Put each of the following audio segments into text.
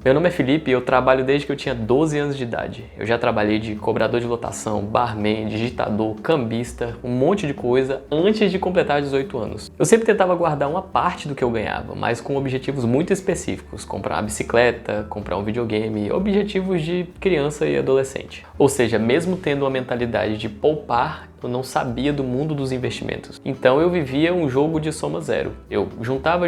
Meu nome é Felipe e eu trabalho desde que eu tinha 12 anos de idade. Eu já trabalhei de cobrador de lotação, barman, digitador, cambista, um monte de coisa antes de completar 18 anos. Eu sempre tentava guardar uma parte do que eu ganhava, mas com objetivos muito específicos. Comprar uma bicicleta, comprar um videogame, objetivos de criança e adolescente. Ou seja, mesmo tendo uma mentalidade de poupar, eu não sabia do mundo dos investimentos. Então eu vivia um jogo de soma zero. Eu juntava,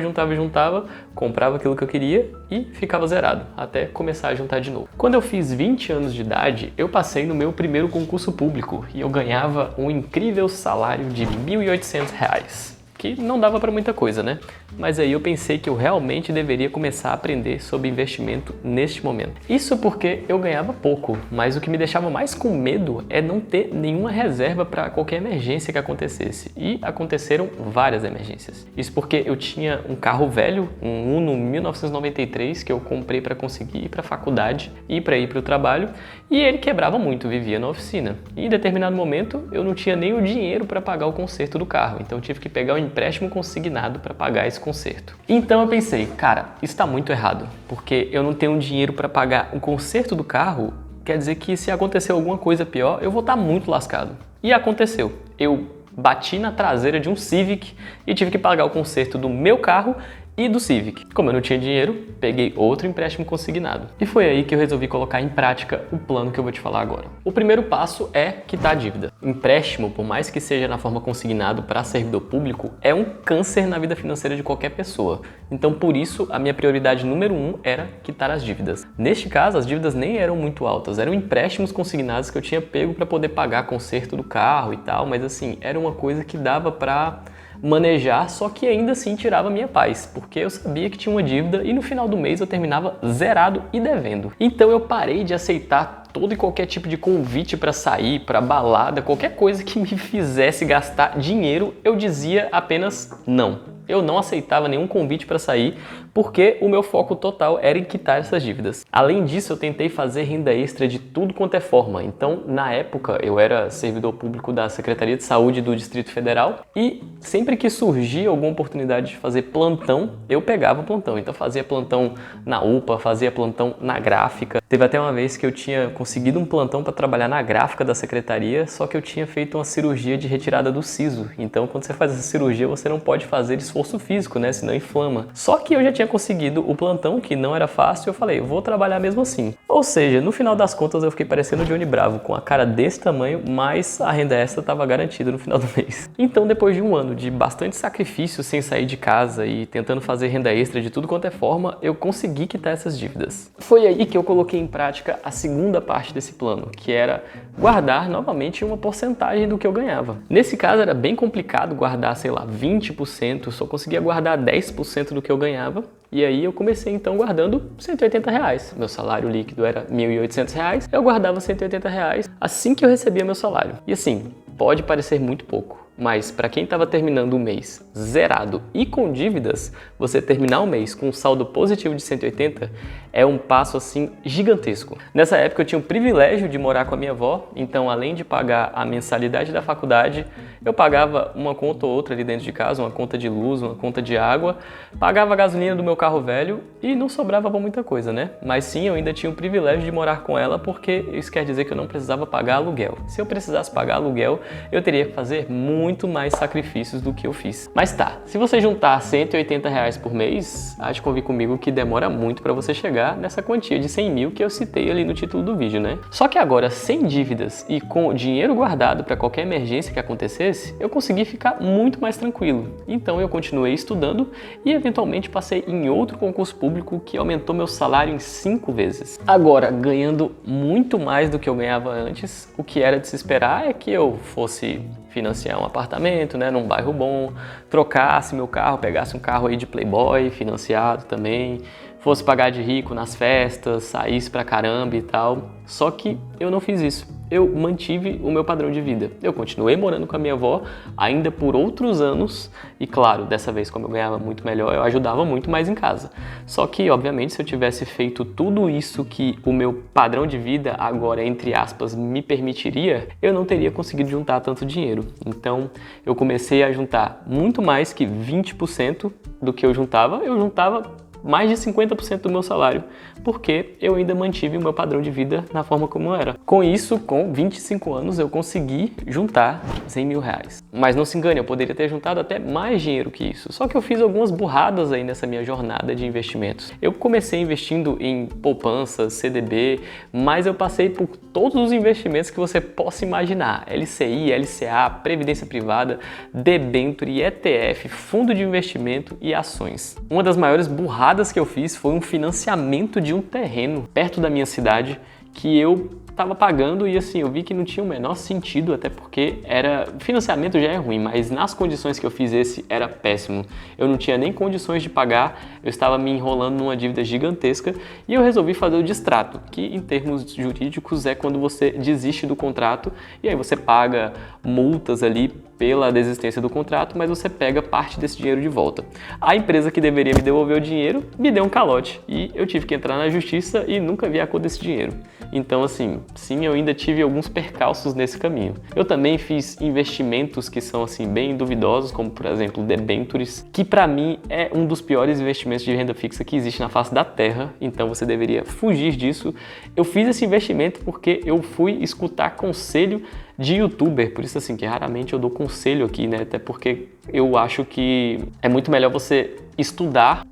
comprava aquilo que eu queria e ficava zerado, até começar a juntar de novo. Quando eu fiz 20 anos de idade, eu passei no meu primeiro concurso público e eu ganhava um incrível salário de R$ 1.800. Que não dava para muita coisa, né? Mas aí eu pensei que eu realmente deveria começar a aprender sobre investimento neste momento. Isso porque eu ganhava pouco, mas o que me deixava mais com medo é não ter nenhuma reserva para qualquer emergência que acontecesse. E aconteceram várias emergências. Isso porque eu tinha um carro velho, um Uno 1993, que eu comprei para conseguir ir para a faculdade e para ir para o trabalho, e ele quebrava muito, vivia na oficina. E em determinado momento eu não tinha nem o dinheiro para pagar o conserto do carro, então eu tive que pegar um empréstimo consignado para pagar esse conserto. Então eu pensei, cara, isso está muito errado, porque eu não tenho dinheiro para pagar o conserto do carro, quer dizer que se acontecer alguma coisa pior, eu vou estar muito lascado. E aconteceu. Eu bati na traseira de um Civic e tive que pagar o conserto do meu carro e do Civic. Como eu não tinha dinheiro, peguei outro empréstimo consignado. E foi aí que eu resolvi colocar em prática o plano que eu vou te falar agora. O primeiro passo é quitar a dívida. Empréstimo, por mais que seja na forma consignado para servidor público, é um câncer na vida financeira de qualquer pessoa. Então, por isso, a minha prioridade número 1 era quitar as dívidas. Neste caso, as dívidas nem eram muito altas, eram empréstimos consignados que eu tinha pego para poder pagar conserto do carro e tal, mas assim, era uma coisa que dava para manejar, só que ainda assim tirava minha paz, porque eu sabia que tinha uma dívida e no final do mês eu terminava zerado e devendo. Então eu parei de aceitar todo e qualquer tipo de convite para sair, para balada, qualquer coisa que me fizesse gastar dinheiro, eu dizia apenas não. Eu não aceitava nenhum convite para sair, porque o meu foco total era em quitar essas dívidas. Além disso, eu tentei fazer renda extra de tudo quanto é forma. Então, na época, eu era servidor público da Secretaria de Saúde do Distrito Federal e sempre que surgia alguma oportunidade de fazer plantão, eu pegava o plantão. Então, fazia plantão na UPA, fazia plantão na gráfica. Teve até uma vez que eu tinha conseguido um plantão para trabalhar na gráfica da secretaria, só que eu tinha feito uma cirurgia de retirada do siso. Então, quando você faz essa cirurgia, você não pode fazer esforço físico, né? Senão inflama. Só que eu já tinha conseguido o plantão, que não era fácil, eu falei, vou trabalhar mesmo assim. Ou seja, no final das contas eu fiquei parecendo o Johnny Bravo, com a cara desse tamanho, mas a renda extra estava garantida no final do mês. Então, depois de um ano de bastante sacrifício sem sair de casa e tentando fazer renda extra de tudo quanto é forma, eu consegui quitar essas dívidas. Foi aí que eu coloquei em prática a segunda parte desse plano, que era guardar novamente uma porcentagem do que eu ganhava. Nesse caso era bem complicado guardar, sei lá, 20%, só conseguia guardar 10% do que eu ganhava. E aí eu comecei então guardando R$180. Meu salário líquido era R$1.800, eu guardava R$180 assim que eu recebia meu salário. E assim, pode parecer muito pouco, mas para quem estava terminando o mês zerado e com dívidas, você terminar o mês com um saldo positivo de 180 é um passo assim gigantesco. Nessa época eu tinha o privilégio de morar com a minha avó, então além de pagar a mensalidade da faculdade, eu pagava uma conta ou outra ali dentro de casa, uma conta de luz, uma conta de água, pagava a gasolina do meu carro velho e não sobrava pra muita coisa, né? Mas sim, eu ainda tinha o privilégio de morar com ela porque isso quer dizer que eu não precisava pagar aluguel. Se eu precisasse pagar aluguel, eu teria que fazer muito mais sacrifícios do que eu fiz. Mas tá, se você juntar R$180 por mês, há de convir comigo que demora muito para você chegar nessa quantia de 100 mil que eu citei ali no título do vídeo, né? Só que agora, sem dívidas e com dinheiro guardado para qualquer emergência que acontecesse, eu consegui ficar muito mais tranquilo. Então eu continuei estudando e eventualmente passei em outro concurso público que aumentou meu salário em 5 vezes. Agora, ganhando muito mais do que eu ganhava antes, o que era de se esperar é que eu fosse financiar um apartamento, né, num bairro bom, trocasse meu carro, pegasse um carro aí de playboy, financiado também, fosse pagar de rico nas festas, saísse pra caramba e tal. Só que eu não fiz isso. Eu mantive o meu padrão de vida. Eu continuei morando com a minha avó ainda por outros anos e, claro, dessa vez, como eu ganhava muito melhor, eu ajudava muito mais em casa. Só que, obviamente, se eu tivesse feito tudo isso que o meu padrão de vida agora, entre aspas, me permitiria, eu não teria conseguido juntar tanto dinheiro. Então, eu comecei a juntar muito mais que 20% do que eu juntava mais de 50% do meu salário, porque eu ainda mantive o meu padrão de vida na forma como era. Com isso, com 25 anos, eu consegui juntar 100 mil reais. Mas não se engane, eu poderia ter juntado até mais dinheiro que isso. Só que eu fiz algumas burradas aí nessa minha jornada de investimentos. Eu comecei investindo em poupança, CDB, mas eu passei por todos os investimentos que você possa imaginar. LCI, LCA, Previdência Privada, debênture, ETF, fundo de investimento e ações. Uma das maiores burradas que eu fiz foi um financiamento de um terreno perto da minha cidade que eu estava pagando e assim, eu vi que não tinha o menor sentido, até porque financiamento já é ruim, mas nas condições que eu fiz esse era péssimo. Eu não tinha nem condições de pagar, eu estava me enrolando numa dívida gigantesca e eu resolvi fazer o distrato, que em termos jurídicos é quando você desiste do contrato e aí você paga multas ali pela desistência do contrato, mas você pega parte desse dinheiro de volta. A empresa que deveria me devolver o dinheiro me deu um calote e eu tive que entrar na justiça e nunca vi a cor desse dinheiro. Então assim, sim, eu ainda tive alguns percalços nesse caminho. Eu também fiz investimentos que são assim bem duvidosos, como por exemplo debêntures, que para mim é um dos piores investimentos de renda fixa que existe na face da terra, então você deveria fugir disso. Eu fiz esse investimento porque eu fui escutar conselho de youtuber, por isso assim que raramente eu dou conselho aqui, né? Até porque eu acho que é muito melhor você estudar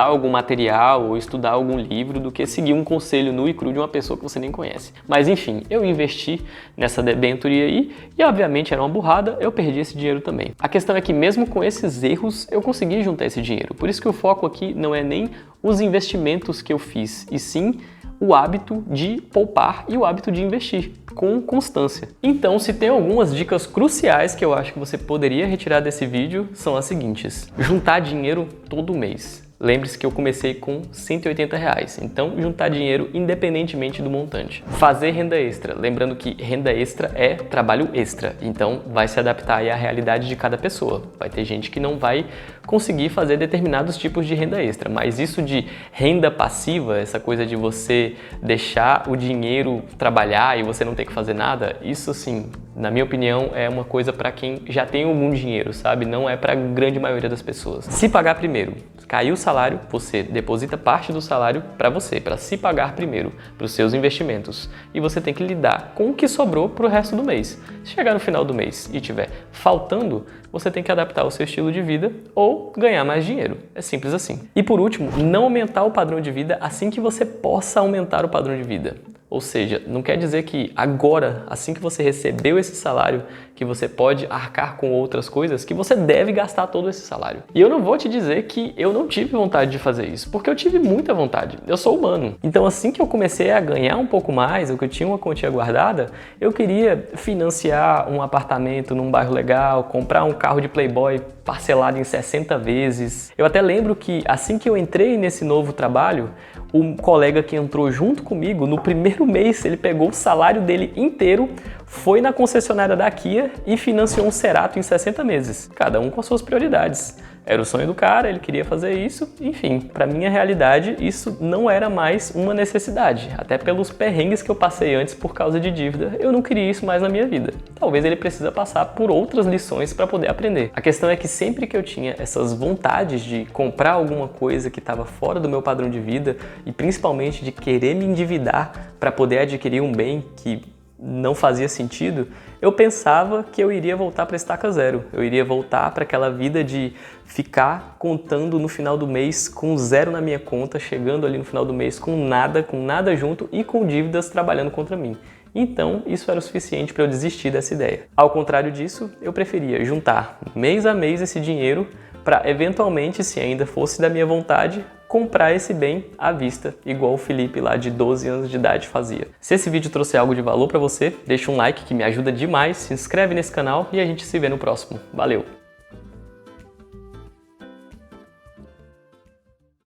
algum material ou estudar algum livro do que seguir um conselho nu e cru de uma pessoa que você nem conhece. Mas enfim, eu investi nessa debenture aí e obviamente era uma burrada, eu perdi esse dinheiro também. A questão é que mesmo com esses erros eu consegui juntar esse dinheiro. Por isso que o foco aqui não é nem os investimentos que eu fiz, e sim o hábito de poupar e o hábito de investir com constância. Então, se tem algumas dicas cruciais que eu acho que você poderia retirar desse vídeo, são as seguintes: juntar dinheiro todo mês. Lembre-se que eu comecei com R$180, então juntar dinheiro independentemente do montante. Fazer renda extra, lembrando que renda extra é trabalho extra, então vai se adaptar aí à realidade de cada pessoa. Vai ter gente que não vai conseguir fazer determinados tipos de renda extra, mas isso de renda passiva, essa coisa de você deixar o dinheiro trabalhar e você não ter que fazer nada, isso sim, na minha opinião, é uma coisa para quem já tem algum dinheiro, sabe? Não é para a grande maioria das pessoas. Se pagar primeiro, caiu o salário, você deposita parte do salário para você, para se pagar primeiro, para os seus investimentos. E você tem que lidar com o que sobrou para o resto do mês. Se chegar no final do mês e tiver faltando, você tem que adaptar o seu estilo de vida ou ganhar mais dinheiro. É simples assim. E por último, não aumentar o padrão de vida assim que você possa aumentar o padrão de vida. Ou seja, não quer dizer que agora, assim que você recebeu esse salário, que você pode arcar com outras coisas, que você deve gastar todo esse salário. E eu não vou te dizer que eu não tive vontade de fazer isso, porque eu tive muita vontade. Eu sou humano. Então assim que eu comecei a ganhar um pouco mais, ou que eu tinha uma quantia guardada, eu queria financiar um apartamento num bairro legal, comprar um carro de Playboy parcelado em 60 vezes. Eu até lembro que assim que eu entrei nesse novo trabalho, um colega que entrou junto comigo, no primeiro mês, ele pegou o salário dele inteiro, foi na concessionária da Kia e financiou um Cerato em 60 meses. Cada um com as suas prioridades. Era o sonho do cara, ele queria fazer isso, enfim, para minha realidade isso não era mais uma necessidade, até pelos perrengues que eu passei antes por causa de dívida, eu não queria isso mais na minha vida. Talvez ele precisa passar por outras lições para poder aprender. A questão é que sempre que eu tinha essas vontades de comprar alguma coisa que estava fora do meu padrão de vida e principalmente de querer me endividar para poder adquirir um bem que não fazia sentido, eu pensava que eu iria voltar para a estaca zero. Eu iria voltar para aquela vida de ficar contando no final do mês com zero na minha conta, chegando ali no final do mês com nada junto e com dívidas trabalhando contra mim. Então, isso era o suficiente para eu desistir dessa ideia. Ao contrário disso, eu preferia juntar mês a mês esse dinheiro para, eventualmente, se ainda fosse da minha vontade, comprar esse bem à vista, igual o Felipe lá de 12 anos de idade fazia. Se esse vídeo trouxe algo de valor para você, deixa um like que me ajuda demais, se inscreve nesse canal e a gente se vê no próximo. Valeu!